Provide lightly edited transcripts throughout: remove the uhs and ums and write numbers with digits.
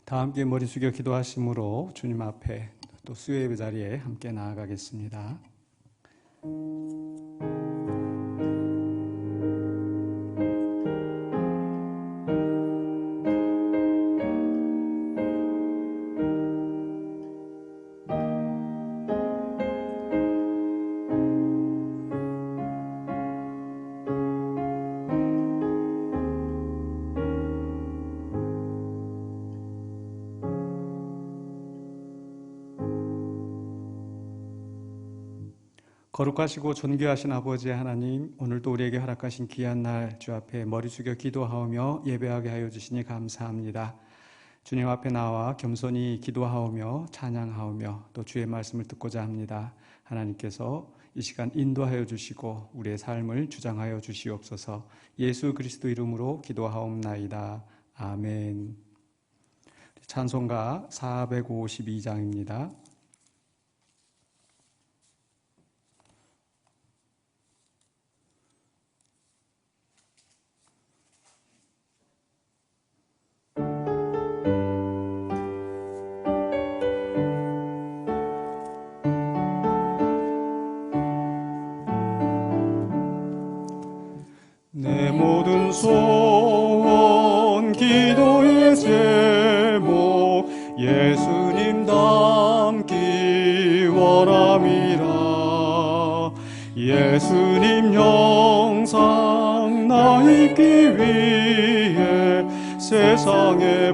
다 함께 머리 숙여 기도하심으로 주님 앞에 또 수요예배 자리에 함께 나아가겠습니다. 거룩하시고 존귀하신 아버지 하나님, 오늘도 우리에게 허락하신 귀한 날 주 앞에 머리 숙여 기도하오며 예배하게 하여 주시니 감사합니다. 주님 앞에 나와 겸손히 기도하오며 찬양하오며 또 주의 말씀을 듣고자 합니다. 하나님께서 이 시간 인도하여 주시고 우리의 삶을 주장하여 주시옵소서. 예수 그리스도 이름으로 기도하옵나이다. 아멘. 찬송가 452장입니다. 내 모든 소원 기도의 제목 예수님 닮기 원함이라. 예수님 형상 나 입기 위해 세상에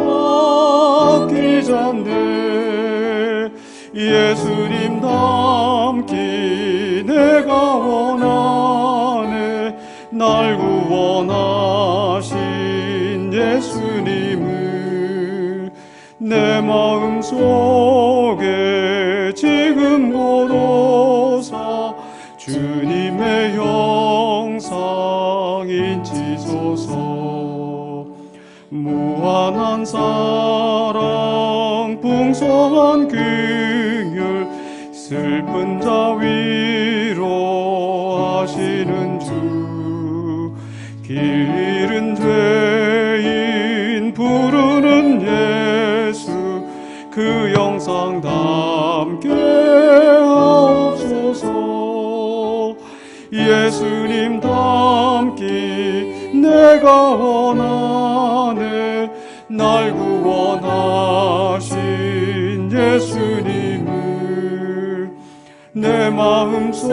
보았기 전에 예수님 닮기 내가 원하네. 날 구원하신 예수님을 내 마음속에 지금 고도사 주님의 형상 인치소서. 무한한 사랑 풍성한 긍휼 슬픈 자 위로하시는 주. 길 잃은 죄인 부르는 예수 그 영상 담게 하옵소서. 예수님 닮기 내가 원하네. 날 구원하신 예수님을 내 마음속에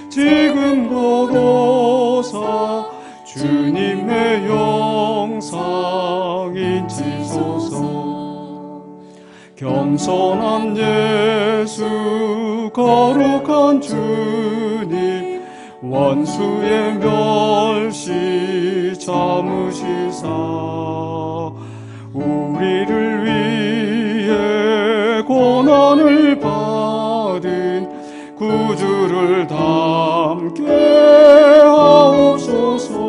지금 고도사 주님의 영상 인치소서. 겸손한 예수 거룩한 주님 원수의 멸시 참으시사 우리를 위해 고난을 받은 구주를 담게 하옵소서.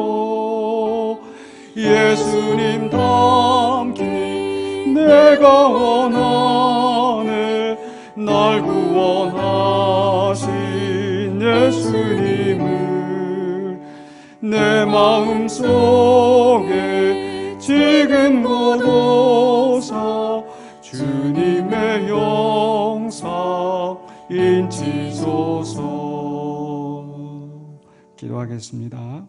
예수님 닮기 내가 원하네. 날 구원하신 예수님을 내 마음속에 지금 고도사 주님의 영상 인치소서. 기도하겠습니다.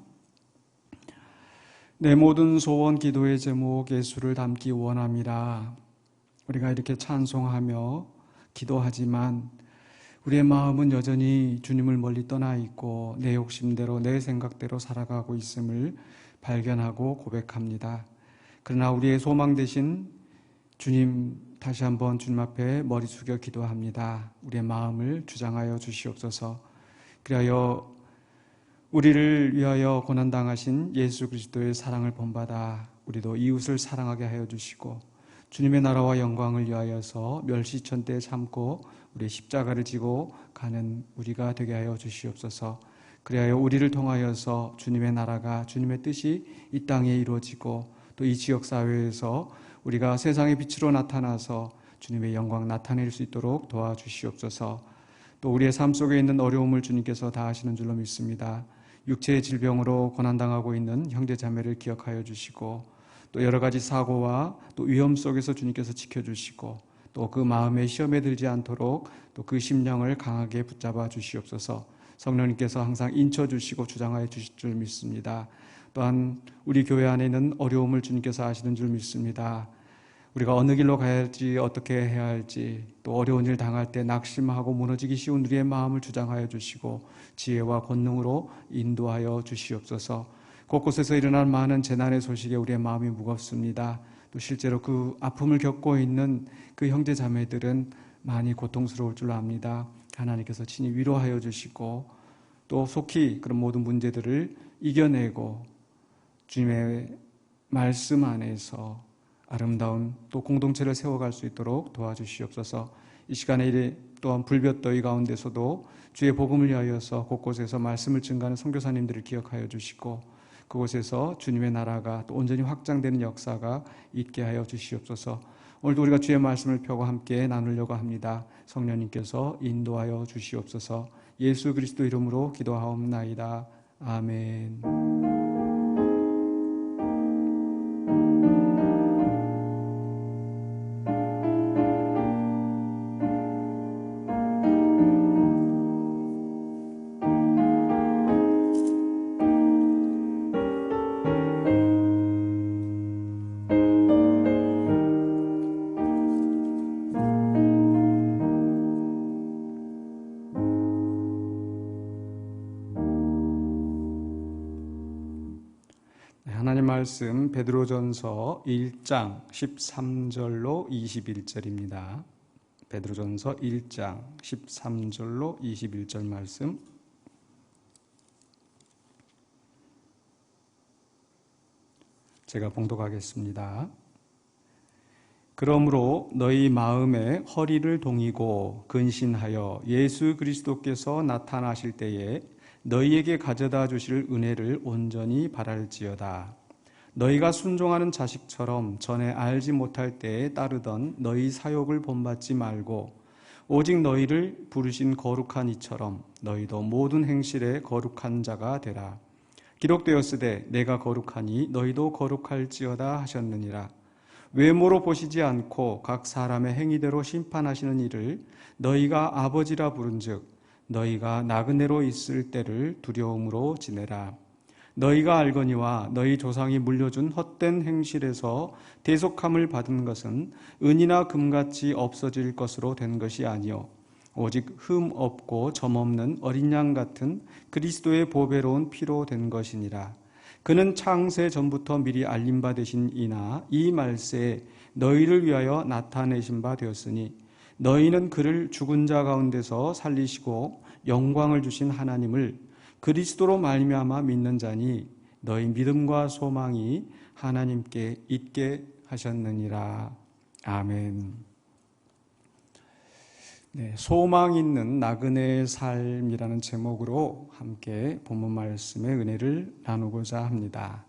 내 모든 소원 기도의 제목 예수를 닮기 원함이라. 우리가 이렇게 찬송하며 기도하지만 우리의 마음은 여전히 주님을 멀리 떠나 있고 내 욕심대로 내 생각대로 살아가고 있음을 발견하고 고백합니다. 그러나 우리의 소망 되신 주님, 다시 한번 주님 앞에 머리 숙여 기도합니다. 우리의 마음을 주장하여 주시옵소서. 그리하여 우리를 위하여 고난당하신 예수 그리스도의 사랑을 본받아 우리도 이웃을 사랑하게 하여 주시고 주님의 나라와 영광을 위하여서 멸시천대에 참고 우리의 십자가를 지고 가는 우리가 되게 하여 주시옵소서. 그리하여 우리를 통하여서 주님의 나라가 주님의 뜻이 이 땅에 이루어지고 또 이 지역사회에서 우리가 세상의 빛으로 나타나서 주님의 영광 나타낼 수 있도록 도와주시옵소서. 또 우리의 삶 속에 있는 어려움을 주님께서 다 아시는 줄로 믿습니다. 육체의 질병으로 고난당하고 있는 형제자매를 기억하여 주시고 또 여러 가지 사고와 또 위험 속에서 주님께서 지켜주시고 또 그 마음에 시험에 들지 않도록 또 그 심령을 강하게 붙잡아 주시옵소서. 성령님께서 항상 인쳐주시고 주장하여 주실 줄 믿습니다. 또한 우리 교회 안에 있는 어려움을 주님께서 아시는 줄 믿습니다. 우리가 어느 길로 가야 할지 어떻게 해야 할지 또 어려운 일 당할 때 낙심하고 무너지기 쉬운 우리의 마음을 주장하여 주시고 지혜와 권능으로 인도하여 주시옵소서. 곳곳에서 일어난 많은 재난의 소식에 우리의 마음이 무겁습니다. 또 실제로 그 아픔을 겪고 있는 그 형제 자매들은 많이 고통스러울 줄 압니다. 하나님께서 친히 위로하여 주시고 또 속히 그런 모든 문제들을 이겨내고 주님의 말씀 안에서 아름다운 또 공동체를 세워갈 수 있도록 도와주시옵소서. 이 시간에 또한 불볕더위 가운데서도 주의 복음을 위하여서 곳곳에서 말씀을 증거하는 선교사님들을 기억하여 주시고 그곳에서 주님의 나라가 또 온전히 확장되는 역사가 있게 하여 주시옵소서. 오늘도 우리가 주의 말씀을 펴고 함께 나누려고 합니다. 성령님께서 인도하여 주시옵소서. 예수 그리스도 이름으로 기도하옵나이다. 아멘. 하나님 말씀 베드로전서 1장 13절로 21절입니다. 베드로전서 1장 13절로 21절 말씀 제가 봉독하겠습니다. 그러므로 너희 마음에 허리를 동이고 근신하여 예수 그리스도께서 나타나실 때에 너희에게 가져다 주실 은혜를 온전히 바랄지어다. 너희가 순종하는 자식처럼 전에 알지 못할 때에 따르던 너희 사욕을 본받지 말고 오직 너희를 부르신 거룩한 이처럼 너희도 모든 행실에 거룩한 자가 되라. 기록되었으되 내가 거룩하니 너희도 거룩할지어다 하셨느니라. 외모로 보시지 않고 각 사람의 행위대로 심판하시는 이를 너희가 아버지라 부른즉 너희가 나그네로 있을 때를 두려움으로 지내라. 너희가 알거니와 너희 조상이 물려준 헛된 행실에서 대속함을 받은 것은 은이나 금같이 없어질 것으로 된 것이 아니요 오직 흠 없고 점 없는 어린 양 같은 그리스도의 보배로운 피로 된 것이니라. 그는 창세 전부터 미리 알림 바 되신 이나 이 말세에 너희를 위하여 나타내신 바 되었으니 너희는 그를 죽은 자 가운데서 살리시고 영광을 주신 하나님을 그리스도로 말미암아 믿는 자니 너희 믿음과 소망이 하나님께 있게 하셨느니라. 아멘. 네, 소망 있는 나그네의 삶이라는 제목으로 함께 본문 말씀의 은혜를 나누고자 합니다.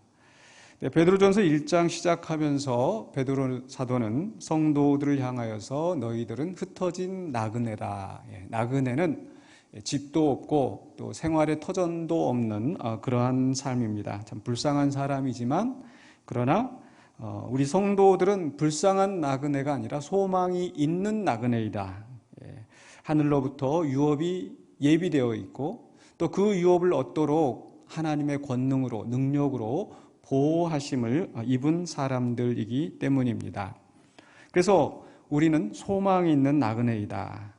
네, 베드로전서 1장 시작하면서 베드로 사도는 성도들을 향하여서 너희들은 흩어진 나그네라. 나그네는 집도 없고 또 생활의 터전도 없는 그러한 삶입니다. 참 불쌍한 사람이지만 그러나 우리 성도들은 불쌍한 나그네가 아니라 소망이 있는 나그네이다. 하늘로부터 유업이 예비되어 있고 또 그 유업을 얻도록 하나님의 권능으로 능력으로 보호하심을 입은 사람들이기 때문입니다. 그래서 우리는 소망이 있는 나그네이다.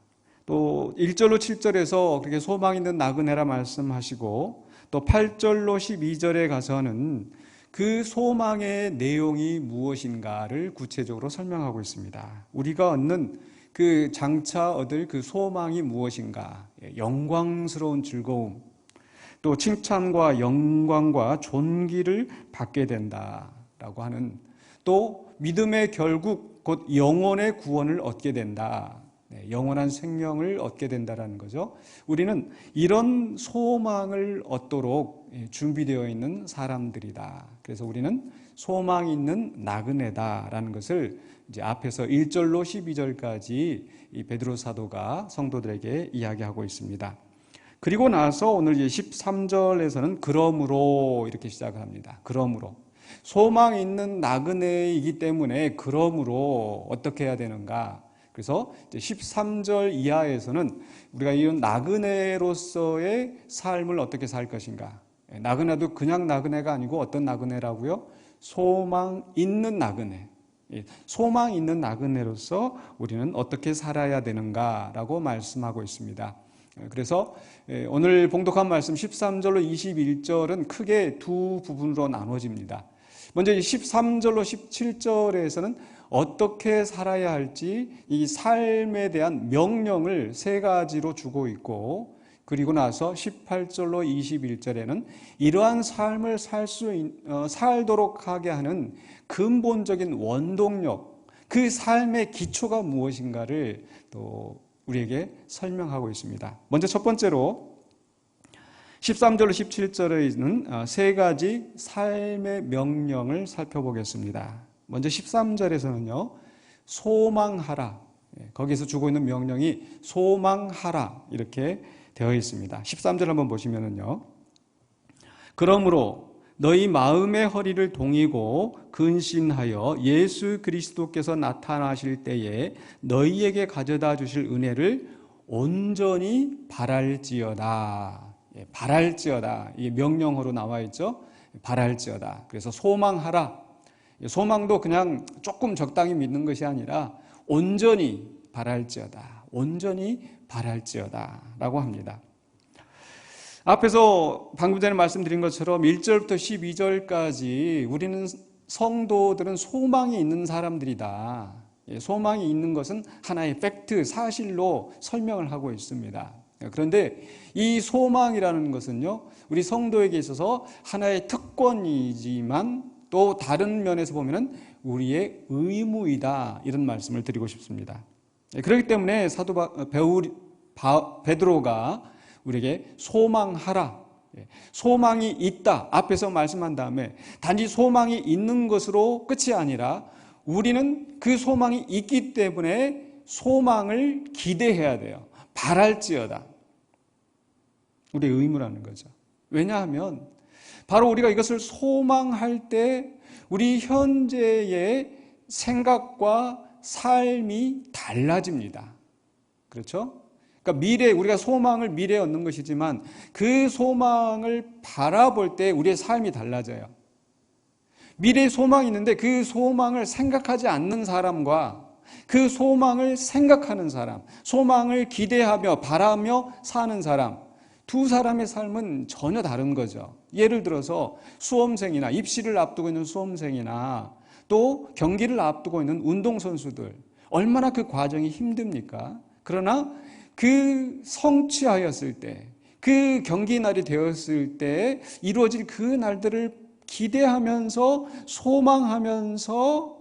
또 1절로 7절에서 그렇게 소망 있는 나그네라 말씀하시고 또 8절로 12절에 가서는 그 소망의 내용이 무엇인가를 구체적으로 설명하고 있습니다. 우리가 얻는 그 장차 얻을 그 소망이 무엇인가? 영광스러운 즐거움, 또 칭찬과 영광과 존귀를 받게 된다라고 하는 또 믿음의 결국 곧 영혼의 구원을 얻게 된다. 영원한 생명을 얻게 된다라는 거죠. 우리는 이런 소망을 얻도록 준비되어 있는 사람들이다. 그래서 우리는 소망 있는 나그네다라는 것을 이제 앞에서 1절로 12절까지 이 베드로 사도가 성도들에게 이야기하고 있습니다. 그리고 나서 오늘 이제 13절에서는 그러므로 이렇게 시작을 합니다. 그러므로. 소망 있는 나그네이기 때문에 그러므로 어떻게 해야 되는가? 그래서 13절 이하에서는 우리가 이런 나그네로서의 삶을 어떻게 살 것인가? 나그네도 그냥 나그네가 아니고 어떤 나그네라고요? 소망 있는 나그네. 소망 있는 나그네로서 우리는 어떻게 살아야 되는가라고 말씀하고 있습니다. 그래서 오늘 봉독한 말씀 13절로 21절은 크게 두 부분으로 나눠집니다. 먼저 13절로 17절에서는 어떻게 살아야 할지 이 삶에 대한 명령을 세 가지로 주고 있고, 그리고 나서 18절로 21절에는 이러한 삶을 살도록 하게 하는 근본적인 원동력, 그 삶의 기초가 무엇인가를 또 우리에게 설명하고 있습니다. 먼저 첫 번째로 13절로 17절에 세 가지 삶의 명령을 살펴보겠습니다. 먼저 13절에서는요, 소망하라. 거기서 주고 있는 명령이 소망하라 이렇게 되어 있습니다. 13절 한번 보시면은요, 그러므로 너희 마음의 허리를 동이고 근신하여 예수 그리스도께서 나타나실 때에 너희에게 가져다 주실 은혜를 온전히 바랄지어다. 바랄지어다. 이게 명령어로 나와 있죠. 바랄지어다. 그래서 소망하라. 소망도 그냥 조금 적당히 믿는 것이 아니라 온전히 바랄지어다. 온전히 바랄지어다 라고 합니다. 앞에서 방금 전에 말씀드린 것처럼 1절부터 12절까지 우리는 성도들은 소망이 있는 사람들이다. 소망이 있는 것은 하나의 팩트, 사실로 설명을 하고 있습니다. 그런데 이 소망이라는 것은요, 우리 성도에게 있어서 하나의 특권이지만 또 다른 면에서 보면은 우리의 의무이다, 이런 말씀을 드리고 싶습니다. 그렇기 때문에 사도 베드로가 우리에게 소망하라, 소망이 있다 앞에서 말씀한 다음에 단지 소망이 있는 것으로 끝이 아니라 우리는 그 소망이 있기 때문에 소망을 기대해야 돼요. 바랄지어다. 우리의 의무라는 거죠. 왜냐하면 바로 우리가 이것을 소망할 때 우리 현재의 생각과 삶이 달라집니다. 그렇죠? 그러니까 미래, 우리가 소망을 미래에 얻는 것이지만 그 소망을 바라볼 때 우리의 삶이 달라져요. 미래에 소망이 있는데 그 소망을 생각하지 않는 사람과 그 소망을 생각하는 사람, 소망을 기대하며 바라며 사는 사람, 두 사람의 삶은 전혀 다른 거죠. 예를 들어서 수험생이나 입시를 앞두고 있는 수험생이나 또 경기를 앞두고 있는 운동선수들, 얼마나 그 과정이 힘듭니까? 그러나 그 성취하였을 때, 그 경기 날이 되었을 때 이루어질 그 날들을 기대하면서 소망하면서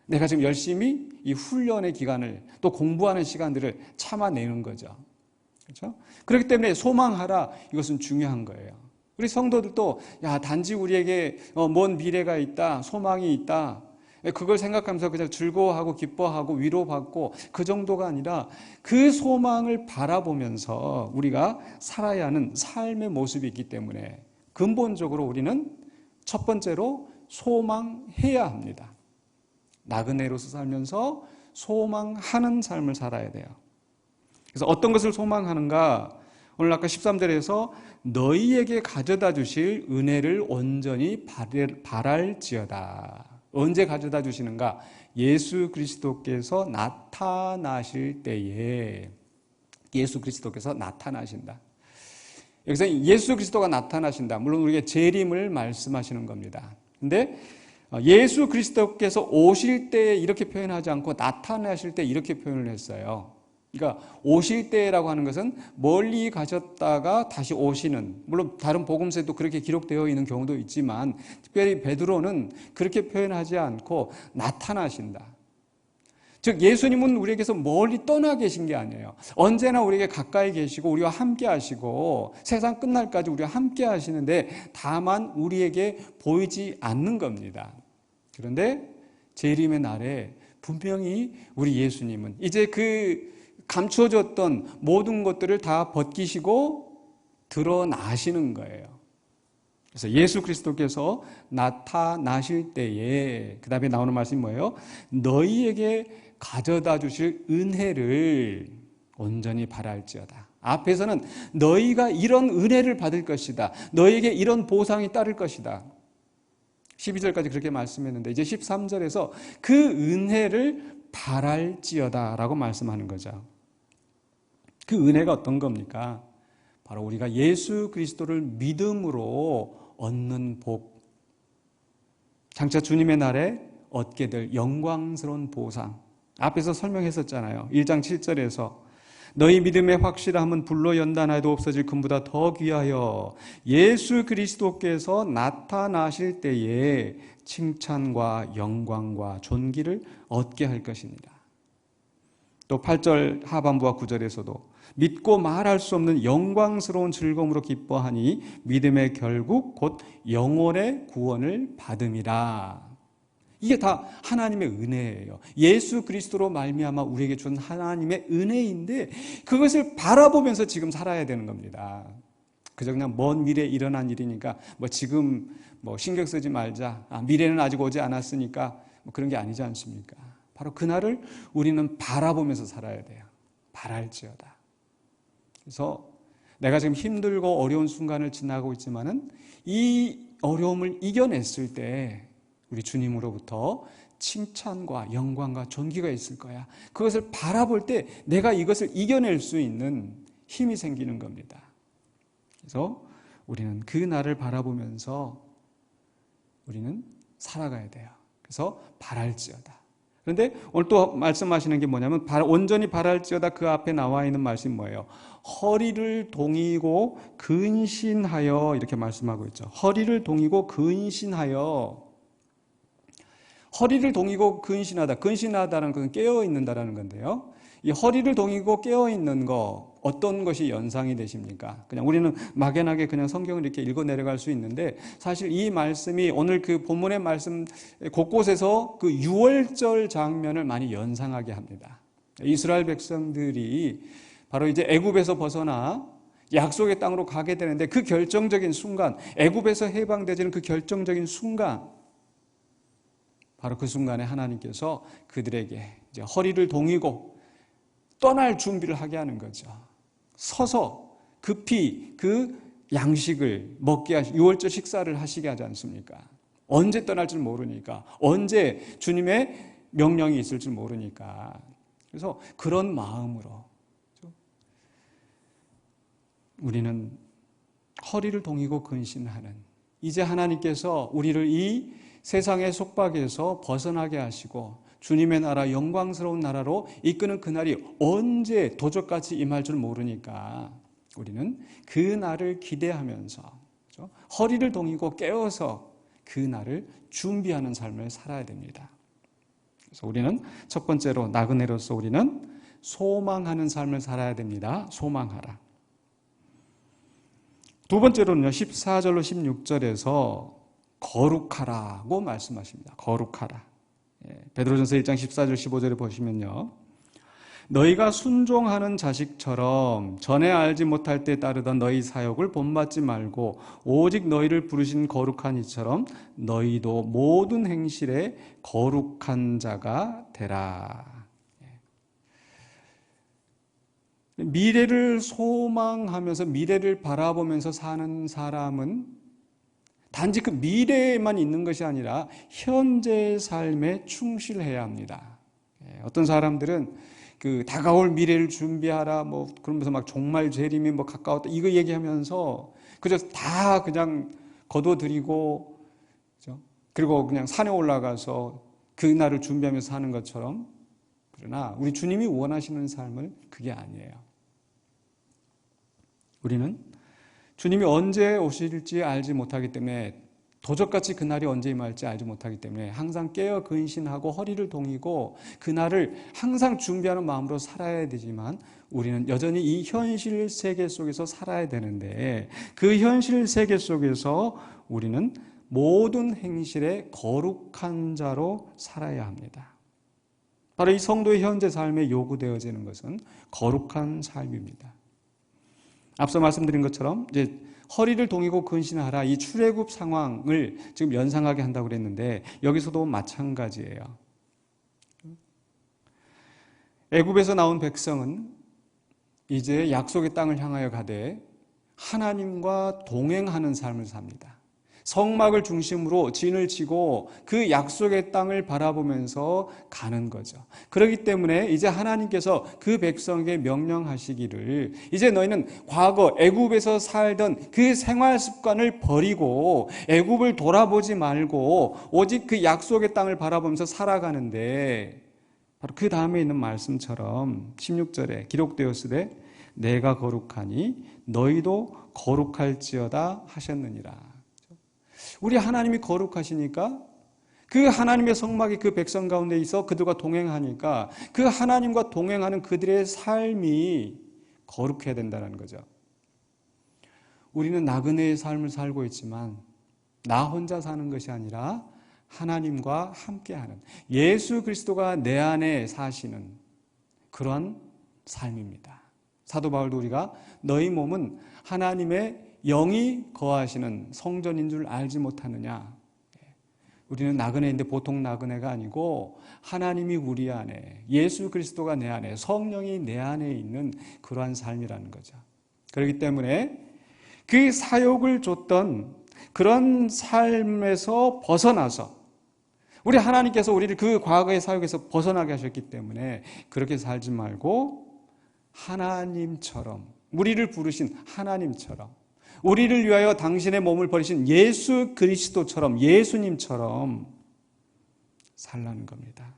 내가 지금 열심히 이 훈련의 기간을 또 공부하는 시간들을 참아내는 거죠. 그렇죠? 그렇기 때문에 소망하라, 이것은 중요한 거예요. 우리 성도들도 단지 우리에게 먼 미래가 있다, 소망이 있다, 그걸 생각하면서 그냥 즐거워하고 기뻐하고 위로받고 그 정도가 아니라 그 소망을 바라보면서 우리가 살아야 하는 삶의 모습이 있기 때문에 근본적으로 우리는 첫 번째로 소망해야 합니다. 나그네로서 살면서 소망하는 삶을 살아야 돼요. 그래서 어떤 것을 소망하는가? 오늘 아까 13절에서 너희에게 가져다 주실 은혜를 온전히 바랄지어다. 언제 가져다 주시는가? 예수 그리스도께서 나타나실 때에. 예수 그리스도께서 나타나신다. 여기서 예수 그리스도가 나타나신다. 물론 우리에게 재림을 말씀하시는 겁니다. 근데 예수 그리스도께서 오실 때 이렇게 표현하지 않고 나타나실 때 이렇게 표현을 했어요. 그러니까 오실 때라고 하는 것은 멀리 가셨다가 다시 오시는, 물론 다른 복음서에도 그렇게 기록되어 있는 경우도 있지만 특별히 베드로는 그렇게 표현하지 않고 나타나신다. 즉 예수님은 우리에게서 멀리 떠나 계신 게 아니에요. 언제나 우리에게 가까이 계시고 우리와 함께 하시고 세상 끝날까지 우리와 함께 하시는데 다만 우리에게 보이지 않는 겁니다. 그런데 재림의 날에 분명히 우리 예수님은 이제 그 감추어졌던 모든 것들을 다 벗기시고 드러나시는 거예요. 그래서 예수 그리스도께서 나타나실 때에 그 다음에 나오는 말씀이 뭐예요? 너희에게 가져다 주실 은혜를 온전히 바랄지어다. 앞에서는 너희가 이런 은혜를 받을 것이다. 너희에게 이런 보상이 따를 것이다. 12절까지 그렇게 말씀했는데 이제 13절에서 그 은혜를 바랄지어다 라고 말씀하는 거죠. 그 은혜가 어떤 겁니까? 바로 우리가 예수 그리스도를 믿음으로 얻는 복, 장차 주님의 날에 얻게 될 영광스러운 보상. 앞에서 설명했었잖아요. 1장 7절에서 너희 믿음의 확실함은 불로 연단하여도 없어질 금보다 더 귀하여 예수 그리스도께서 나타나실 때에 칭찬과 영광과 존귀를 얻게 할 것입니다. 또 8절 하반부와 9절에서도 믿고 말할 수 없는 영광스러운 즐거움으로 기뻐하니 믿음의 결국 곧 영혼의 구원을 받음이라. 이게 다 하나님의 은혜예요. 예수 그리스도로 말미암아 우리에게 준 하나님의 은혜인데 그것을 바라보면서 지금 살아야 되는 겁니다. 그저 그냥 먼 미래에 일어난 일이니까 지금 신경 쓰지 말자. 미래는 아직 오지 않았으니까 그런 게 아니지 않습니까? 바로 그날을 우리는 바라보면서 살아야 돼요. 바랄지어다. 그래서 내가 지금 힘들고 어려운 순간을 지나고 있지만은 이 어려움을 이겨냈을 때 우리 주님으로부터 칭찬과 영광과 존귀가 있을 거야. 그것을 바라볼 때 내가 이것을 이겨낼 수 있는 힘이 생기는 겁니다. 그래서 우리는 그 날을 바라보면서 우리는 살아가야 돼요. 그래서 바랄지어다. 그런데 오늘 또 말씀하시는 게 뭐냐면 온전히 바랄지어다 그 앞에 나와 있는 말씀이 뭐예요? 허리를 동이고 근신하여 이렇게 말씀하고 있죠. 허리를 동이고 근신하여. 허리를 동이고 근신하다. 근신하다는 것은 깨어있는다라는 건데요. 이 허리를 동이고 깨어있는 거 어떤 것이 연상이 되십니까? 그냥 우리는 막연하게 그냥 성경을 이렇게 읽어 내려갈 수 있는데 사실 이 말씀이 오늘 그 본문의 말씀 곳곳에서 그 유월절 장면을 많이 연상하게 합니다. 이스라엘 백성들이 바로 이제 애굽에서 벗어나 약속의 땅으로 가게 되는데 그 결정적인 순간, 애굽에서 해방되지는 그 결정적인 순간, 바로 그 순간에 하나님께서 그들에게 이제 허리를 동이고 떠날 준비를 하게 하는 거죠. 서서 급히 그 양식을 먹게 하시, 유월절 식사를 하시게 하지 않습니까? 언제 떠날지 모르니까, 언제 주님의 명령이 있을지 모르니까. 그래서 그런 마음으로 우리는 허리를 동이고 근신하는, 이제 하나님께서 우리를 이 세상의 속박에서 벗어나게 하시고 주님의 나라, 영광스러운 나라로 이끄는 그날이 언제 도적같이 임할 줄 모르니까 우리는 그 날을 기대하면서 허리를 동이고 깨어서 그 날을 준비하는 삶을 살아야 됩니다. 그래서 우리는 첫 번째로 나그네로서 우리는 소망하는 삶을 살아야 됩니다. 소망하라. 두 번째로는요, 14절로 16절에서 거룩하라고 말씀하십니다. 거룩하라. 베드로전서 1장 14절 15절에 보시면요, 너희가 순종하는 자식처럼 전에 알지 못할 때 따르던 너희 사역을 본받지 말고 오직 너희를 부르신 거룩한 이처럼 너희도 모든 행실에 거룩한 자가 되라. 미래를 소망하면서 미래를 바라보면서 사는 사람은 단지 그 미래에만 있는 것이 아니라 현재의 삶에 충실해야 합니다. 어떤 사람들은 그 다가올 미래를 준비하라 그러면서 막 종말 재림이 가까웠다 이거 얘기하면서 그저 다 그냥 거둬들이고, 그죠? 그리고 그냥 산에 올라가서 그 날을 준비하면서 사는 것처럼, 그러나 우리 주님이 원하시는 삶은 그게 아니에요. 우리는 주님이 언제 오실지 알지 못하기 때문에, 도적같이 그날이 언제 임할지 알지 못하기 때문에 항상 깨어 근신하고 허리를 동이고 그날을 항상 준비하는 마음으로 살아야 되지만 우리는 여전히 이 현실 세계 속에서 살아야 되는데 그 현실 세계 속에서 우리는 모든 행실에 거룩한 자로 살아야 합니다. 바로 이 성도의 현재 삶에 요구되어지는 것은 거룩한 삶입니다. 앞서 말씀드린 것처럼 이제 허리를 동이고 근신하라. 이 출애굽 상황을 지금 연상하게 한다고 그랬는데 여기서도 마찬가지예요. 애굽에서 나온 백성은 이제 약속의 땅을 향하여 가되 하나님과 동행하는 삶을 삽니다. 성막을 중심으로 진을 치고 그 약속의 땅을 바라보면서 가는 거죠. 그렇기 때문에 이제 하나님께서 그 백성에게 명령하시기를 이제 너희는 과거 애굽에서 살던 그 생활 습관을 버리고 애굽을 돌아보지 말고 오직 그 약속의 땅을 바라보면서 살아가는데 바로 그 다음에 있는 말씀처럼 16절에 기록되었으되 내가 거룩하니 너희도 거룩할지어다 하셨느니라. 우리 하나님이 거룩하시니까 그 하나님의 성막이 그 백성 가운데 있어 그들과 동행하니까 그 하나님과 동행하는 그들의 삶이 거룩해야 된다는 거죠. 우리는 나그네의 삶을 살고 있지만 나 혼자 사는 것이 아니라 하나님과 함께하는 예수 그리스도가 내 안에 사시는 그런 삶입니다. 사도 바울도 우리가 너희 몸은 하나님의 영이 거하시는 성전인 줄 알지 못하느냐. 우리는 나그네인데 보통 나그네가 아니고 하나님이 우리 안에, 예수 그리스도가 내 안에, 성령이 내 안에 있는 그러한 삶이라는 거죠. 그렇기 때문에 그 사욕을 줬던 그런 삶에서 벗어나서 우리 하나님께서 우리를 그 과거의 사욕에서 벗어나게 하셨기 때문에 그렇게 살지 말고 하나님처럼, 우리를 부르신 하나님처럼, 우리를 위하여 당신의 몸을 버리신 예수 그리스도처럼, 예수님처럼 살라는 겁니다.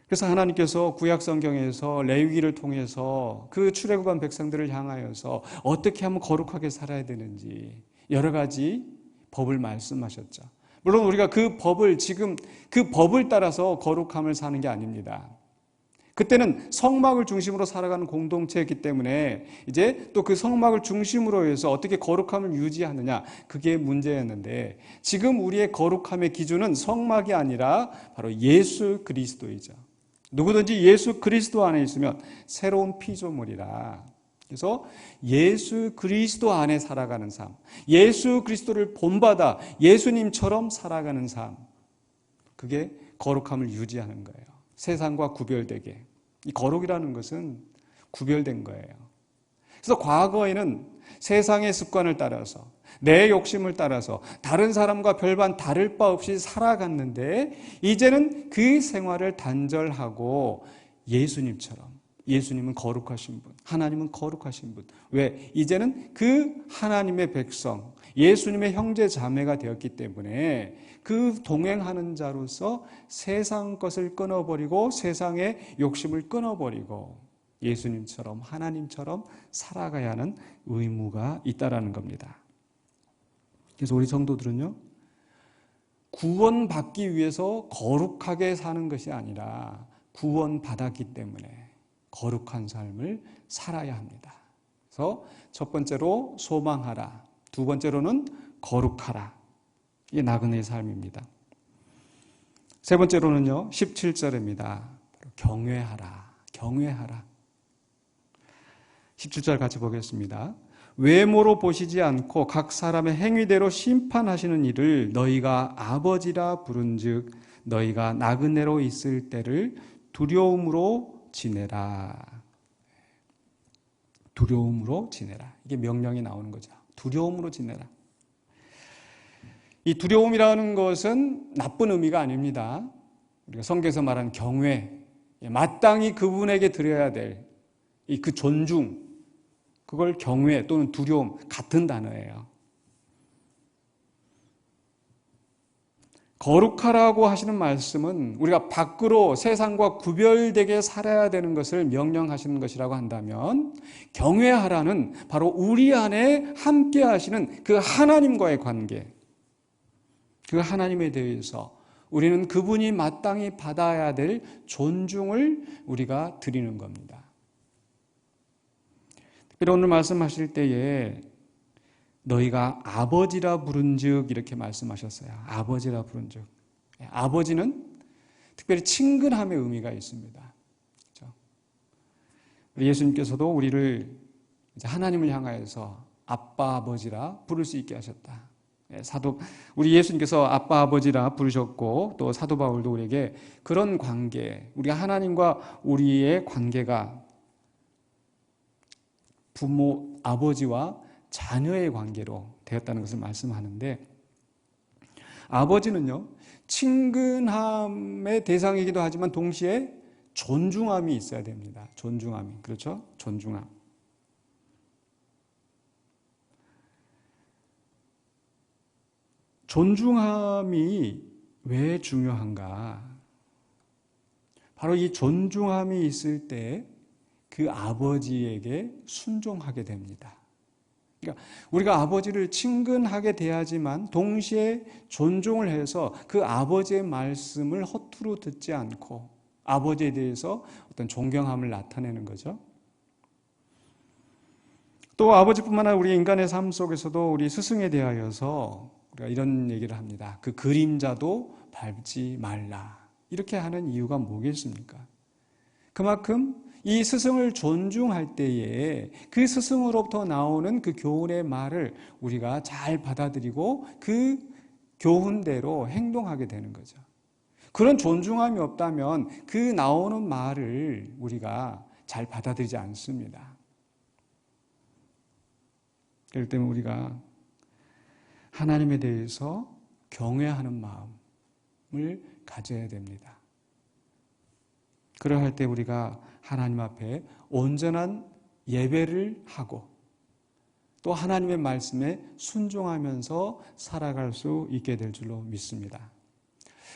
그래서 하나님께서 구약 성경에서 레위기를 통해서 그 출애굽한 백성들을 향하여서 어떻게 하면 거룩하게 살아야 되는지 여러 가지 법을 말씀하셨죠. 물론 우리가 그 법을 지금 그 법을 따라서 거룩함을 사는 게 아닙니다. 그때는 성막을 중심으로 살아가는 공동체였기 때문에 이제 또 그 성막을 중심으로 해서 어떻게 거룩함을 유지하느냐 그게 문제였는데 지금 우리의 거룩함의 기준은 성막이 아니라 바로 예수 그리스도이죠. 누구든지 예수 그리스도 안에 있으면 새로운 피조물이라. 그래서 예수 그리스도 안에 살아가는 삶, 예수 그리스도를 본받아 예수님처럼 살아가는 삶, 그게 거룩함을 유지하는 거예요. 세상과 구별되게. 이 거룩이라는 것은 구별된 거예요. 그래서 과거에는 세상의 습관을 따라서 내 욕심을 따라서 다른 사람과 별반 다를 바 없이 살아갔는데 이제는 그 생활을 단절하고 예수님처럼, 예수님은 거룩하신 분, 하나님은 거룩하신 분. 왜? 이제는 그 하나님의 백성, 예수님의 형제 자매가 되었기 때문에 그 동행하는 자로서 세상 것을 끊어버리고 세상의 욕심을 끊어버리고 예수님처럼 하나님처럼 살아가야 하는 의무가 있다라는 겁니다. 그래서 우리 성도들은요, 구원받기 위해서 거룩하게 사는 것이 아니라 구원받았기 때문에 거룩한 삶을 살아야 합니다. 그래서 첫 번째로 소망하라, 두 번째로는 거룩하라. 이게 나그네의 삶입니다. 세 번째로는요, 17절입니다. 경외하라, 경외하라. 17절 같이 보겠습니다. 외모로 보시지 않고 각 사람의 행위대로 심판하시는 이를 너희가 아버지라 부른즉 너희가 나그네로 있을 때를 두려움으로 지내라. 두려움으로 지내라. 이게 명령이 나오는 거죠. 두려움으로 지내라. 이 두려움이라는 것은 나쁜 의미가 아닙니다. 우리가 성경에서 말하는 경외, 마땅히 그분에게 드려야 될 그 존중, 그걸 경외 또는 두려움 같은 단어예요. 거룩하라고 하시는 말씀은 우리가 밖으로 세상과 구별되게 살아야 되는 것을 명령하시는 것이라고 한다면 경외하라는 바로 우리 안에 함께 하시는 그 하나님과의 관계, 그 하나님에 대해서 우리는 그분이 마땅히 받아야 될 존중을 우리가 드리는 겁니다. 특별히 오늘 말씀하실 때에 너희가 아버지라 부른즉 이렇게 말씀하셨어요. 아버지라 부른즉. 아버지는 특별히 친근함의 의미가 있습니다. 그렇죠? 예수님께서도 우리를 이제 하나님을 향하여서 아빠 아버지라 부를 수 있게 하셨다. 우리 예수님께서 아빠 아버지라 부르셨고 또 사도 바울도 우리에게 그런 관계, 우리가 하나님과 우리의 관계가 부모, 아버지와 자녀의 관계로 되었다는 것을 말씀하는데, 아버지는요 친근함의 대상이기도 하지만 동시에 존중함이 있어야 됩니다. 존중함이, 그렇죠? 존중함. 존중함이 왜 중요한가? 바로 이 존중함이 있을 때 그 아버지에게 순종하게 됩니다. 그러니까 우리가 아버지를 친근하게 대하지만 동시에 존중을 해서 그 아버지의 말씀을 허투루 듣지 않고 아버지에 대해서 어떤 존경함을 나타내는 거죠. 또 아버지뿐만 아니라 우리 인간의 삶 속에서도 우리 스승에 대하여서 우리가 이런 얘기를 합니다. 그 그림자도 밟지 말라. 이렇게 하는 이유가 뭐겠습니까? 그만큼 이 스승을 존중할 때에 그 스승으로부터 나오는 그 교훈의 말을 우리가 잘 받아들이고 그 교훈대로 행동하게 되는 거죠. 그런 존중함이 없다면 그 나오는 말을 우리가 잘 받아들이지 않습니다. 그렇기 때문에 우리가 하나님에 대해서 경외하는 마음을 가져야 됩니다. 그러할 때 우리가 하나님 앞에 온전한 예배를 하고 또 하나님의 말씀에 순종하면서 살아갈 수 있게 될 줄로 믿습니다.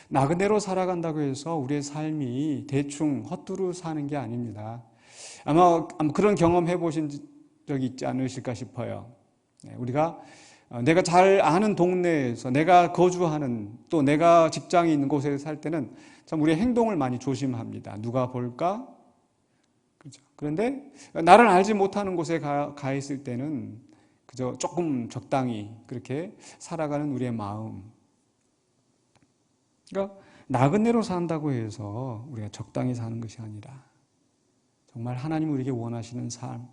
나그네로 살아간다고 해서 우리의 삶이 대충 헛두루 사는 게 아닙니다. 아마 그런 경험 해보신 적이 있지 않으실까 싶어요. 우리가 내가 잘 아는 동네에서 내가 거주하는 또 내가 직장이 있는 곳에 살 때는 참 우리의 행동을 많이 조심합니다. 누가 볼까? 그죠? 그런데 나를 알지 못하는 곳에 가 있을 때는 그저 조금 적당히 그렇게 살아가는 우리의 마음. 그러니까 나그네로 산다고 해서 우리가 적당히 사는 것이 아니라 정말 하나님 우리에게 원하시는 삶,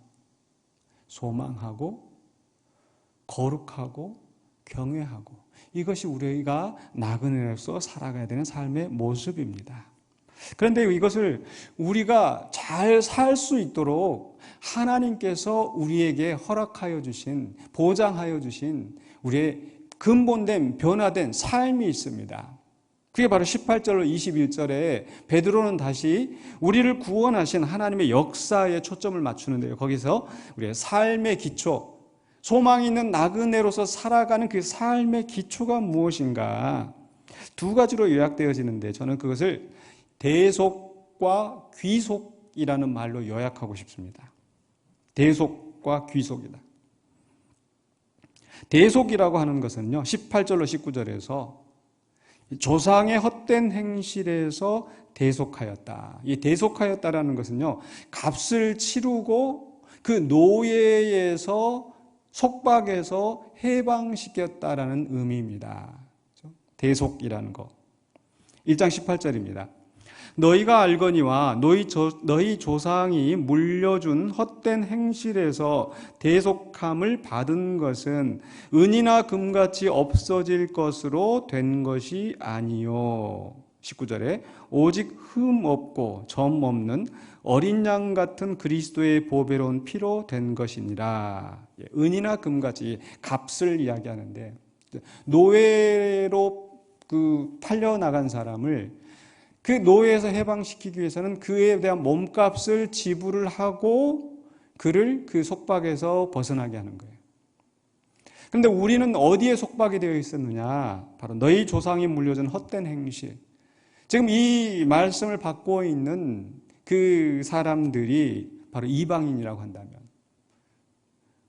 소망하고 거룩하고 경외하고 이것이 우리가 나그네로서 살아가야 되는 삶의 모습입니다. 그런데 이것을 우리가 잘 살 수 있도록 하나님께서 우리에게 허락하여 주신, 보장하여 주신 우리의 근본된 변화된 삶이 있습니다. 그게 바로 18절로 21절에 베드로는 다시 우리를 구원하신 하나님의 역사에 초점을 맞추는데요. 거기서 우리의 삶의 기초, 소망이 있는 나그네로서 살아가는 그 삶의 기초가 무엇인가? 두 가지로 요약되어지는데 저는 그것을 대속과 귀속이라는 말로 요약하고 싶습니다. 대속과 귀속이다. 대속이라고 하는 것은요, 18절로 19절에서 조상의 헛된 행실에서 대속하였다. 이 대속하였다라는 것은요, 값을 치르고 그 노예에서 속박에서 해방시켰다라는 의미입니다. 대속이라는 것. 1장 18절입니다. 너희가 알거니와 너희 조상이 물려준 헛된 행실에서 대속함을 받은 것은 은이나 금같이 없어질 것으로 된 것이 아니요. 19절에 오직 흠 없고 점 없는 어린 양 같은 그리스도의 보배로운 피로 된 것이니라. 은이나 금같이 값을 이야기하는데 노예로 팔려 나간 사람을 그 노예에서 해방시키기 위해서는 그에 대한 몸값을 지불을 하고 그를 그 속박에서 벗어나게 하는 거예요. 그런데 우리는 어디에 속박이 되어 있었느냐? 바로 너희 조상이 물려준 헛된 행실. 지금 이 말씀을 받고 있는 그 사람들이 바로 이방인이라고 한다면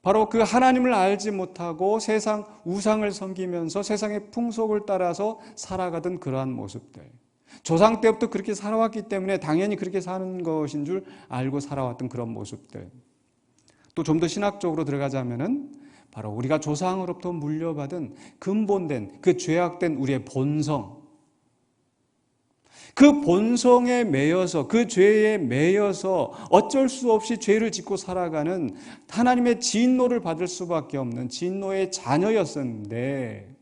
바로 그 하나님을 알지 못하고 세상 우상을 섬기면서 세상의 풍속을 따라서 살아가던 그러한 모습들. 조상 때부터 그렇게 살아왔기 때문에 당연히 그렇게 사는 것인 줄 알고 살아왔던 그런 모습들. 또 좀 더 신학적으로 들어가자면은 바로 우리가 조상으로부터 물려받은 근본된 그 죄악된 우리의 본성. 그 본성에 매여서, 그 죄에 매여서 어쩔 수 없이 죄를 짓고 살아가는 하나님의 진노를 받을 수밖에 없는 진노의 자녀였었는데,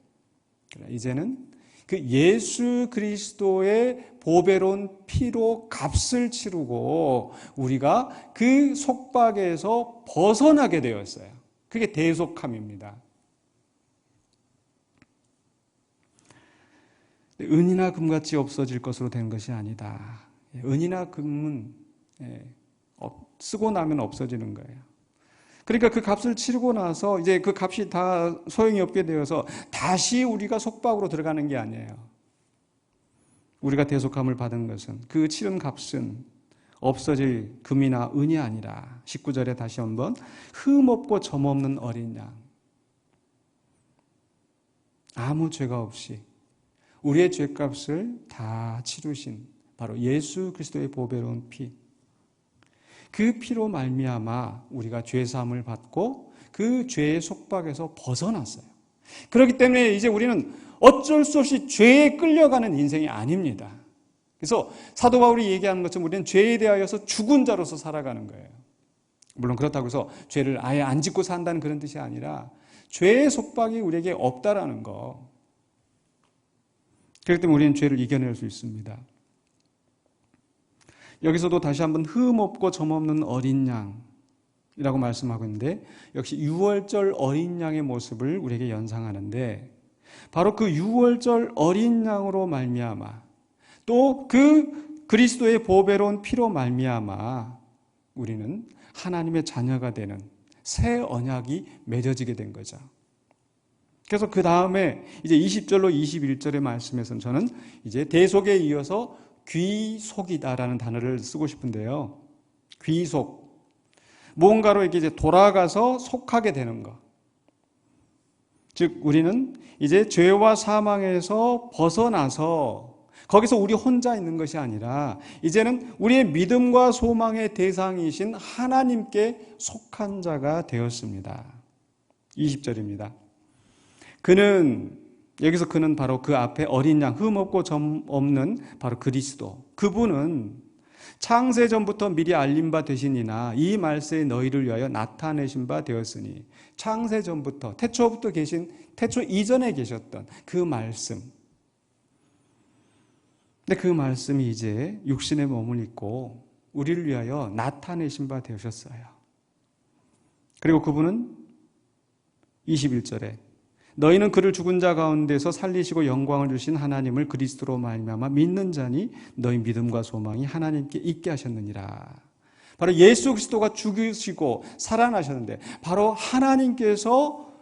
이제는 그 예수 그리스도의 보배로운 피로 값을 치르고 우리가 그 속박에서 벗어나게 되었어요. 그게 대속함입니다. 은이나 금같이 없어질 것으로 된 것이 아니다. 은이나 금은 쓰고 나면 없어지는 거예요. 그러니까 그 값을 치르고 나서 이제 그 값이 다 소용이 없게 되어서 다시 우리가 속박으로 들어가는 게 아니에요. 우리가 대속함을 받은 것은, 그 치른 값은 없어질 금이나 은이 아니라 19절에 다시 한번 흠없고 점없는 어린 양, 아무 죄가 없이 우리의 죄값을 다 치르신 바로 예수 그리스도의 보배로운 피, 그 피로 말미암아 우리가 죄사함을 받고 그 죄의 속박에서 벗어났어요. 그렇기 때문에 이제 우리는 어쩔 수 없이 죄에 끌려가는 인생이 아닙니다. 그래서 사도 바울이 얘기하는 것처럼 우리는 죄에 대하여서 죽은 자로서 살아가는 거예요. 물론 그렇다고 해서 죄를 아예 안 짓고 산다는 그런 뜻이 아니라 죄의 속박이 우리에게 없다라는 거. 그렇기 때문에 우리는 죄를 이겨낼 수 있습니다. 여기서도 다시 한번 흠없고 점없는 어린 양이라고 말씀하고 있는데, 역시 유월절 어린 양의 모습을 우리에게 연상하는데, 바로 그 유월절 어린 양으로 말미암아 또 그 그리스도의 보배로운 피로 말미암아 우리는 하나님의 자녀가 되는 새 언약이 맺어지게 된 거죠. 그래서 그 다음에 이제 20절로 21절의 말씀에서는 저는 이제 대속에 이어서 귀속이다라는 단어를 쓰고 싶은데요. 귀속. 무언가로 이렇게 이제 돌아가서 속하게 되는 것. 즉, 우리는 이제 죄와 사망에서 벗어나서 거기서 우리 혼자 있는 것이 아니라 이제는 우리의 믿음과 소망의 대상이신 하나님께 속한 자가 되었습니다. 20절입니다. 그는, 여기서 그는 바로 그 앞에 어린 양, 흠없고 점 없는 바로 그리스도. 그분은 창세전부터 미리 알린 바 되시니나 이 말세에 너희를 위하여 나타내신 바 되었으니, 창세전부터, 태초부터 계신, 태초 이전에 계셨던 그 말씀. 근데 그 말씀이 이제 육신의 몸을 입고 우리를 위하여 나타내신 바 되셨어요. 그리고 그분은 21절에 너희는 그를 죽은 자 가운데서 살리시고 영광을 주신 하나님을 그리스도로 말미암아 믿는 자니 너희 믿음과 소망이 하나님께 있게 하셨느니라. 바로 예수 그리스도가 죽으시고 살아나셨는데 바로 하나님께서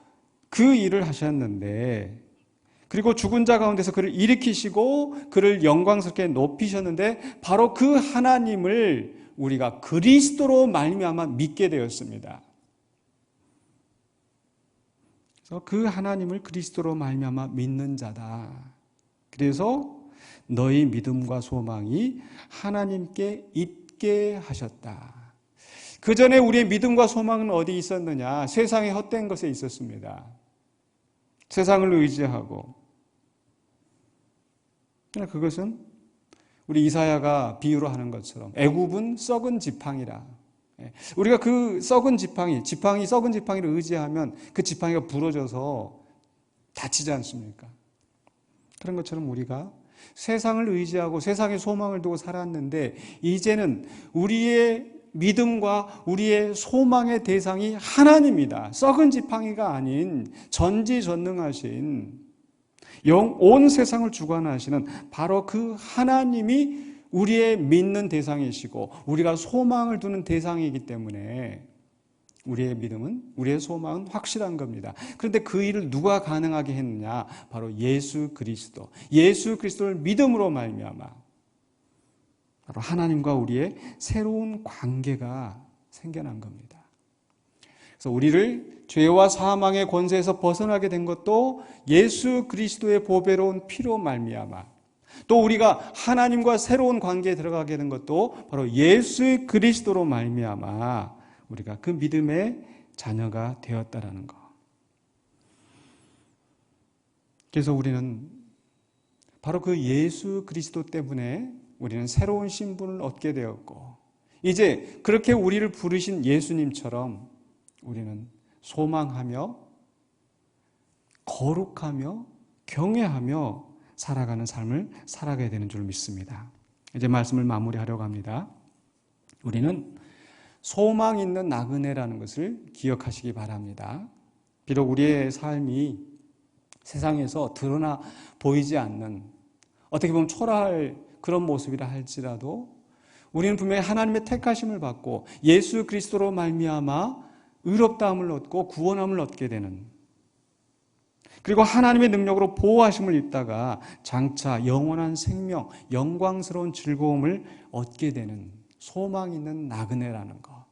그 일을 하셨는데, 그리고 죽은 자 가운데서 그를 일으키시고 그를 영광스럽게 높이셨는데 바로 그 하나님을 우리가 그리스도로 말미암아 믿게 되었습니다. 그래서 그 하나님을 그리스도로 말미암아 믿는 자다. 그래서 너희 믿음과 소망이 하나님께 있게 하셨다. 그 전에 우리의 믿음과 소망은 어디 있었느냐? 세상의 헛된 것에 있었습니다. 세상을 의지하고. 그것은 우리 이사야가 비유로 하는 것처럼 애굽은 썩은 지팡이라. 우리가 그 썩은 지팡이 썩은 지팡이를 의지하면 그 지팡이가 부러져서 다치지 않습니까? 그런 것처럼 우리가 세상을 의지하고 세상의 소망을 두고 살았는데 이제는 우리의 믿음과 우리의 소망의 대상이 하나님이다. 썩은 지팡이가 아닌 전지전능하신 온 세상을 주관하시는 바로 그 하나님이 우리의 믿는 대상이시고 우리가 소망을 두는 대상이기 때문에 우리의 믿음은, 우리의 소망은 확실한 겁니다. 그런데 그 일을 누가 가능하게 했느냐? 바로 예수 그리스도. 예수 그리스도를 믿음으로 말미암아 바로 하나님과 우리의 새로운 관계가 생겨난 겁니다. 그래서 우리를 죄와 사망의 권세에서 벗어나게 된 것도 예수 그리스도의 보배로운 피로 말미암아, 또 우리가 하나님과 새로운 관계에 들어가게 된 것도 바로 예수 그리스도로 말미암아 우리가 그 믿음의 자녀가 되었다라는 것. 그래서 우리는 바로 그 예수 그리스도 때문에 우리는 새로운 신분을 얻게 되었고, 이제 그렇게 우리를 부르신 예수님처럼 우리는 소망하며 거룩하며 경외하며 살아가는 삶을 살아가야 되는 줄 믿습니다. 이제 말씀을 마무리하려고 합니다. 우리는 소망 있는 나그네라는 것을 기억하시기 바랍니다. 비록 우리의 삶이 세상에서 드러나 보이지 않는, 어떻게 보면 초라할 그런 모습이라 할지라도 우리는 분명히 하나님의 택하심을 받고 예수 그리스도로 말미암아 의롭다함을 얻고 구원함을 얻게 되는, 그리고 하나님의 능력으로 보호하심을 입다가 장차 영원한 생명, 영광스러운 즐거움을 얻게 되는 소망 있는 나그네라는 것,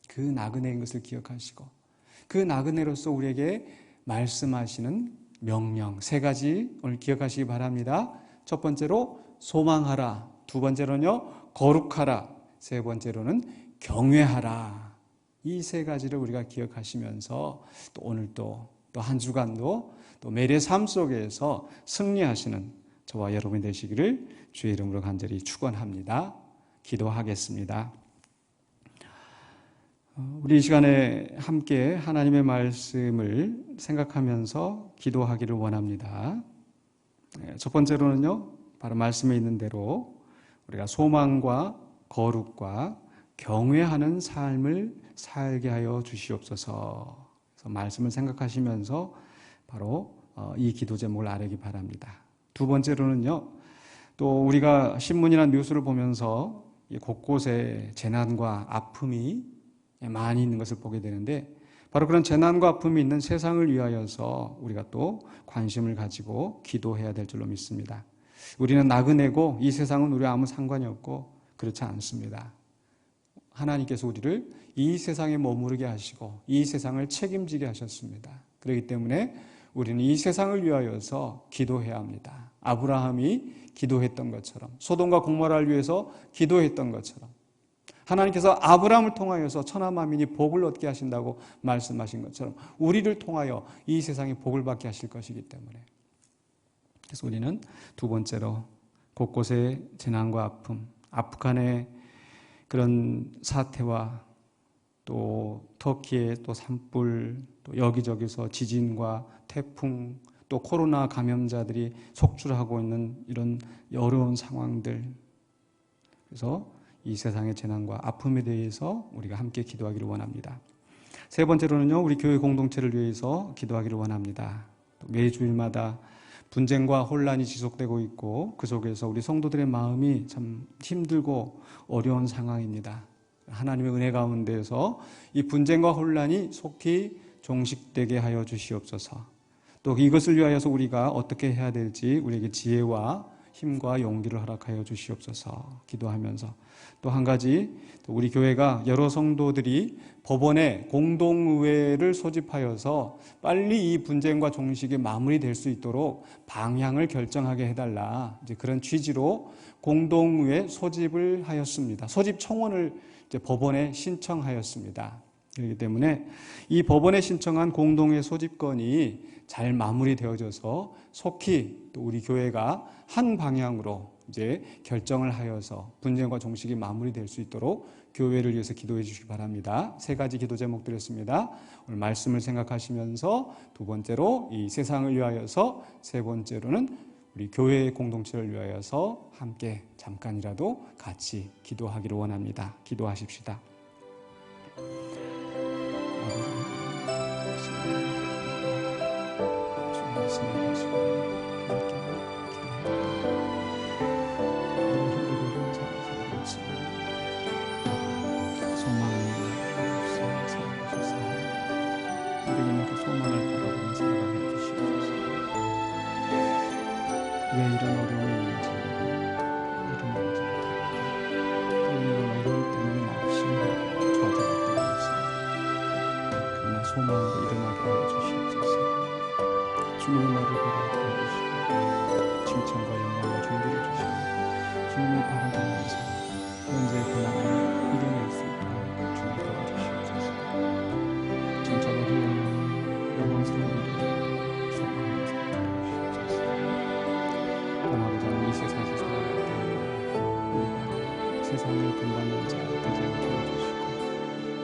그 나그네인 것을 기억하시고 그 나그네로서 우리에게 말씀하시는 명령 3가지 오늘 기억하시기 바랍니다. 첫 번째로 소망하라, 두 번째로는요 거룩하라, 세 번째로는 경외하라. 이 3가지를 우리가 기억하시면서 또 오늘 또 한 주간도 또 매일의 삶 속에서 승리하시는 저와 여러분이 되시기를 주의 이름으로 간절히 축원합니다. 기도하겠습니다. 우리 이 시간에 함께 하나님의 말씀을 생각하면서 기도하기를 원합니다. 첫 번째로는요, 바로 말씀에 있는 대로 우리가 소망과 거룩과 경외하는 삶을 살게 하여 주시옵소서. 그래서 말씀을 생각하시면서 바로 이 기도 제목을 아뢰기 바랍니다. 두 번째로는요, 또 우리가 신문이나 뉴스를 보면서 곳곳에 재난과 아픔이 많이 있는 것을 보게 되는데, 바로 그런 재난과 아픔이 있는 세상을 위하여서 우리가 또 관심을 가지고 기도해야 될 줄로 믿습니다. 우리는 나그네고 이 세상은 우리와 아무 상관이 없고 그렇지 않습니다. 하나님께서 우리를 이 세상에 머무르게 하시고 이 세상을 책임지게 하셨습니다. 그렇기 때문에 우리는 이 세상을 위하여서 기도해야 합니다. 아브라함이 기도했던 것처럼, 소돔과 고모라를 위해서 기도했던 것처럼, 하나님께서 아브라함을 통하여서 천하 만민이 복을 얻게 하신다고 말씀하신 것처럼 우리를 통하여 이 세상에 복을 받게 하실 것이기 때문에, 그래서 우리는 두 번째로 곳곳에 재난과 아픔, 아프간의 그런 사태와 또 터키의 또 산불, 또 여기저기서 지진과 태풍, 또 코로나 감염자들이 속출하고 있는 이런 어려운 상황들, 그래서 이 세상의 재난과 아픔에 대해서 우리가 함께 기도하기를 원합니다. 세 번째로는요, 우리 교회 공동체를 위해서 기도하기를 원합니다. 매주일마다 분쟁과 혼란이 지속되고 있고 그 속에서 우리 성도들의 마음이 참 힘들고 어려운 상황입니다. 하나님의 은혜 가운데에서 이 분쟁과 혼란이 속히 종식되게 하여 주시옵소서. 또 이것을 위하여서 우리가 어떻게 해야 될지 우리에게 지혜와 힘과 용기를 허락하여 주시옵소서 기도하면서, 또 한 가지, 우리 교회가 여러 성도들이 법원에 공동의회를 소집하여서 빨리 이 분쟁과 종식이 마무리될 수 있도록 방향을 결정하게 해달라, 이제 그런 취지로 공동의회 소집을 하였습니다. 소집 청원을 이제 법원에 신청하였습니다. 그렇기 때문에 이 법원에 신청한 공동의회 소집건이 잘 마무리되어져서 속히 또 우리 교회가 한 방향으로 이제 결정을 하여서 분쟁과 종식이 마무리될 수 있도록 교회를 위해서 기도해 주시기 바랍니다. 3가지 기도 제목드렸습니다. 오늘 말씀을 생각하시면서 두 번째로 이 세상을 위하여서, 세 번째로는 우리 교회의 공동체를 위하여서 함께 잠깐이라도 같이 기도하기를 원합니다. 기도하십시다. 왜 이런 어려움이 있는지, 이런 문제, 또 이런 어려움 때문에 낙심하고 좌절했던 것이 있습니다. 그러나 소망으로 일어나게 하여 주시옵소서. 주님의 나를 바라보게 해주시고 칭찬과 영광과 존귀를 주시고 주님을 바라보면서 현재의 고난을 이겨낼 수 있도록 주님 도와주시옵소서. 진짜로 흘러나오는 영광스러운 일을 소망하면서 떠나고자 하는 이 세상에서 살아갈 때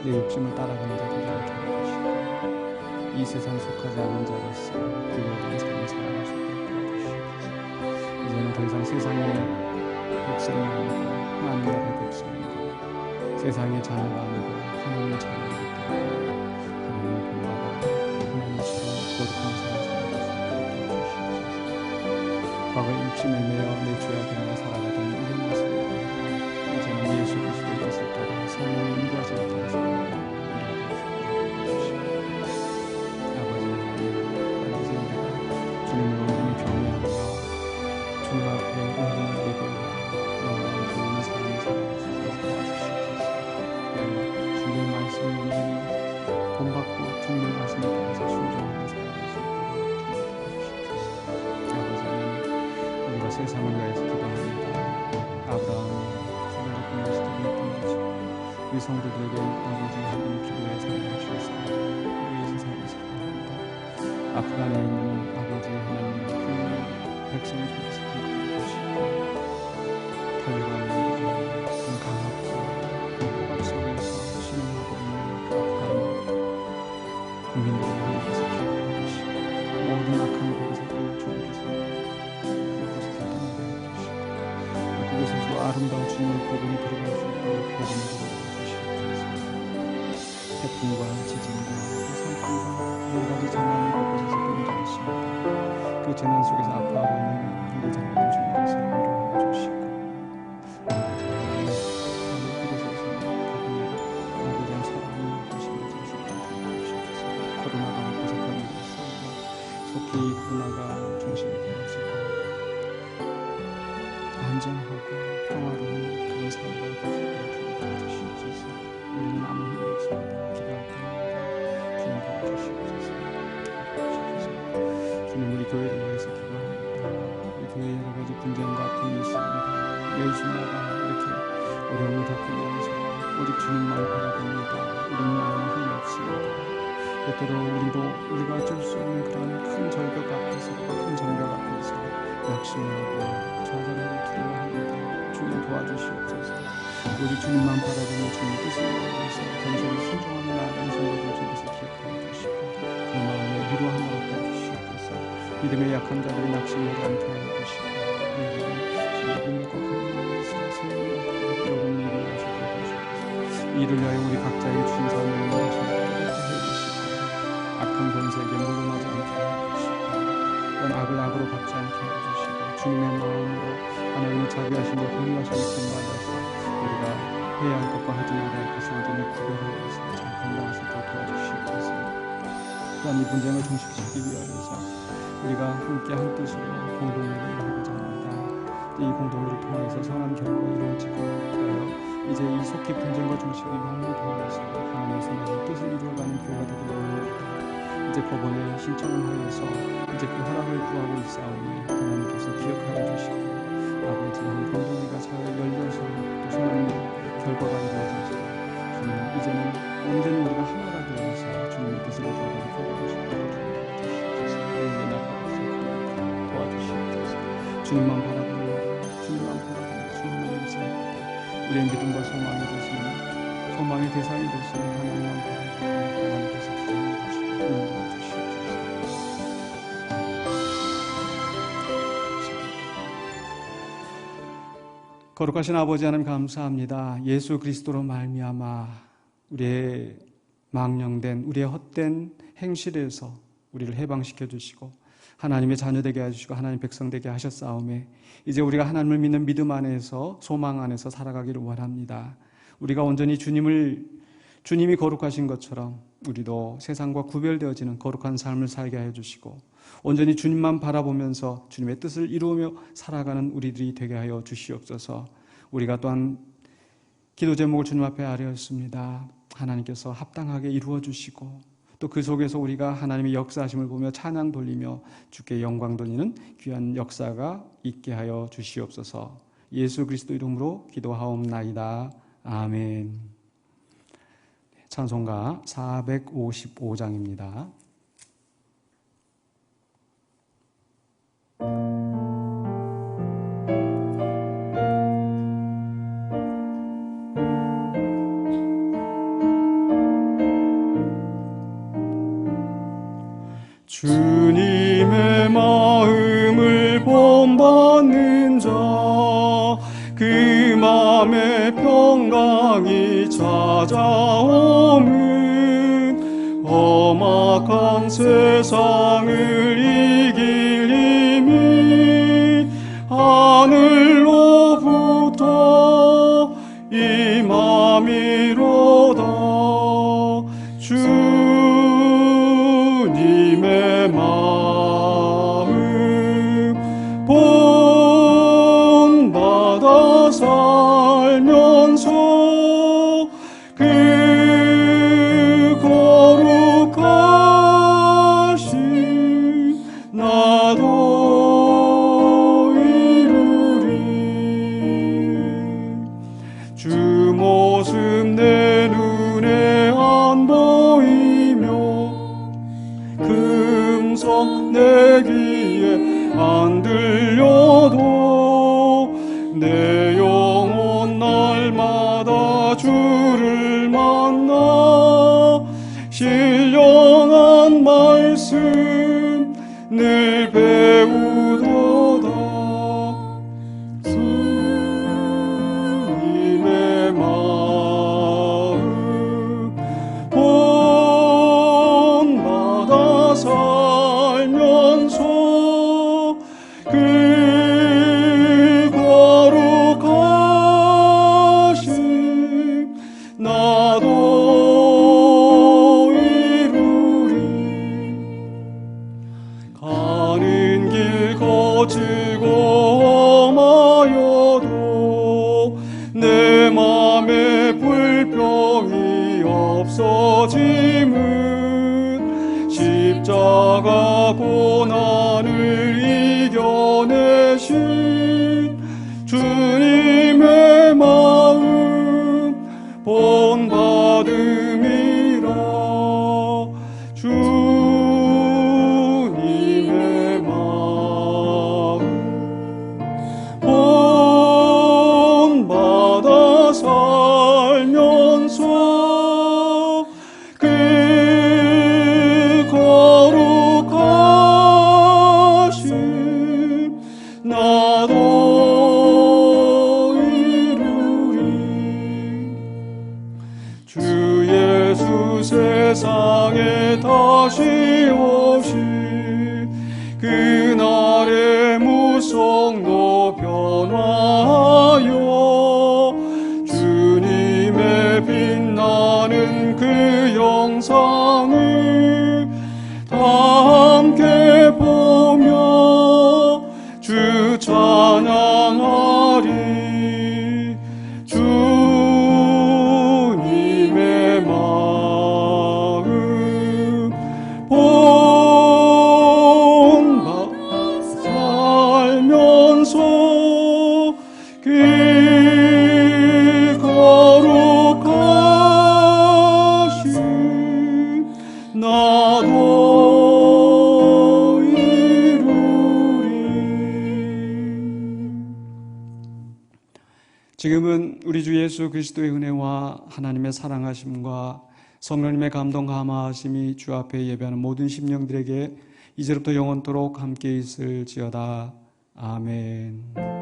내 욕심을 따라가는 자들이 않게 하시고 이 세상 속하지 않은 자로서 기도하는 삶을 살아갈 수 있도록 도와주시옵소서. 이제는 더 이상 세상의 백성이 아니고 하나님 나라의 백성이고 세상의 자녀가 아니고 하나님의 자녀이기 때문에 하나님의 본받아 하나님처럼 거룩한 삶을 살아갈 수 있도록 도와주시옵소서. 과거의 욕심에 매여 내 죄악에 매여 살아가던 이런 모습을 이제는 예수 그리스도의 뜻을 따라 성령의 인도하심을 따라 살아가는 아버지 하나님, 이제 우리가 주님을 온전히 경외하며 주님 앞에 온전히 예배하며 영광을 돌리는 삶을 살아갈 수 있도록 도와주시옵소서. 주님의 말씀을 온전히 본받고 주님의 말씀에 따라서 순종하며 살아갈 수 있도록 도와주시옵소서. 아버지 하나님, 우리가 세상을 위해서 기도합니다. 아브라함이 우리 성도들에게 아버지 하나님 기도의 삶을 주셔서 우리 세상에서 기도합니다. 아프간에 있는 아버지 하나님 그 백성을 통해서 기도하시고 달려가는 그 강압과 그 폭압 속에서 신음하고 있는 그 아프간 국민들을 하나님께서 기도하시고 모든 악한 권세들을 주님께서 그곳에서 떠나게 해주시고 그곳에서 아름다운 주님의 복음이 들어갈 수 있도록 복음을 태풍과 지진과 산불과 여러 가지 재난이 그곳에서 쏟아져 있습니다. 그 재난 속에서 아파하고 있는 우리 자녀들 주님께서 위로해 주시고 그곳에서 아버지의 사랑이 주시는 주시옵소서. 코로나가 고속하고 있습니다. 속히 코로나가 중심이 되어지고 안전하고 평화로운 그런 삶을 가지고 주시옵소서. 우리는 아무 힘이 없습니다. 주님, 우리 교회를 위해서 기도합니다. 우리 교회에 여러 가지 분쟁과 분이 있습니다. 매주마다 이렇게 어려움을 겪으면서 오직 주님만 바라봅니다. 우리는 아무 힘이 없습니다. 때때로 우리가 어쩔 수 없는 그런 큰 절벽 앞에서 큰 장벽 앞에서 낙심하고 좌절하고 두려워합니다. 주님 도와주시옵소서. 오직 주님만 바라보며 주님 뜻을 위해서 겸손히 순종하며 나아가는 성도들 주께서 기억하여 주시고 그 마음에 위로하며 주시옵소서. 믿음의 약한 자들이 낙심하지 않게 하여 주시고 믿음과 강력한 세임을 여러분 일을 하시게 해주시옵소서. 이를 위하여 우리 각자의 주신 삶을 해주시고 악한 권세에게 물러나지 않게 해주시고 또한 악을 악으로 받지 않게 해주시고 주님의 마음으로 하나님의 자비하심과 공의하심을 본받아서 우리가 해야 할 것과 하지 말아야 할 것을 온전히 구별하여서 잘 감당할 수 있도록 도와주시옵소서. 또한 이 분쟁을 종식시키기 위해서 우리가 함께 한 뜻으로 공동회를 하고자 합니다. 이 공동회를 통해서 선한 결과가 이루어지고 이제 이 속히 분쟁과 종식이 마무리되어서 하나님의 선한 뜻을 이루어가는 교회가 되기를 원합니다. 이제 법원에 신청을 하여서 이제 그 허락을 구하고 있사오니 하나님께서 기억하여 주시고 아버지 하나님 공동회가 잘 열려서 또 선한 결과가 이루어져서 주님 이제는 온전히 우리가 하나가 되어서 주님의 뜻을 이루어가는 교회가 되시옵소서. 우리의 나라가 도와주시옵소서. 주님만 바라보며 주님만 의지합니다. 우리의 믿음과 소망이 되시는 소망의 대상이 되시는 하나님만 바라보며 하나님께서 기도해 주시고 인도해 주시옵소서. 거룩하신 아버지 하나님 감사합니다. 예수 그리스도로 말미암아 우리의 망령된 우리의 헛된 행실에서 우리를 해방시켜 주시고 하나님의 자녀 되게 해주시고 하나님 백성 되게 하셨사오매 이제 우리가 하나님을 믿는 믿음 안에서 소망 안에서 살아가기를 원합니다. 우리가 온전히 주님이 거룩하신 것처럼 우리도 세상과 구별되어지는 거룩한 삶을 살게 하여 주시고 온전히 주님만 바라보면서 주님의 뜻을 이루며 살아가는 우리들이 되게 하여 주시옵소서. 우리가 또한 기도 제목을 주님 앞에 아뢰었습니다. 하나님께서 합당하게 이루어 주시고 또 그 속에서 우리가 하나님의 역사하심을 보며 찬양 돌리며 주께 영광 돌리는 귀한 역사가 있게 하여 주시옵소서. 예수 그리스도 이름으로 기도하옵나이다. 아멘. 찬송가 455장입니다. 주님의 마음을 본받는 자, 그 맘에 평강이 찾아오면 험악한 세상을 이길 힘이 하늘로부터 임함이로다. 주님의 마음 본받아 살면서 그 거룩하신 나도 이루리. 주 모습 내 눈에 안 보이며 금성 내 귀에 안 들려도 내 영혼 날마다 주를 만나 신령한 말씀 늘 배우도다. 주님의 마음 본받아 살면서 그 거룩하신 나도 이루리. 가는 길 거칠고 험하여도 내 맘에 불평이 없어짐은 십자가 고난을 이겨내신 주님의 마음 본받음이라. 주님의 마음 본받아 살면서 그 거룩하신 나도 이루리. 주 예수 세상에 다시 오신 그날의 무성도 변화하여 주님의 빛나는 그 영상을 다 함께 보며 주 찬양하리. 주님의 마음 본받아 살면서 그 거룩하신 나도 이루리. 지금은 우리 주 예수 그리스도의 은혜와 하나님의 사랑하심과 성령님의 감동 감화하심이 주 앞에 예배하는 모든 심령들에게 이제부터 영원토록 함께 있을지어다. 아멘.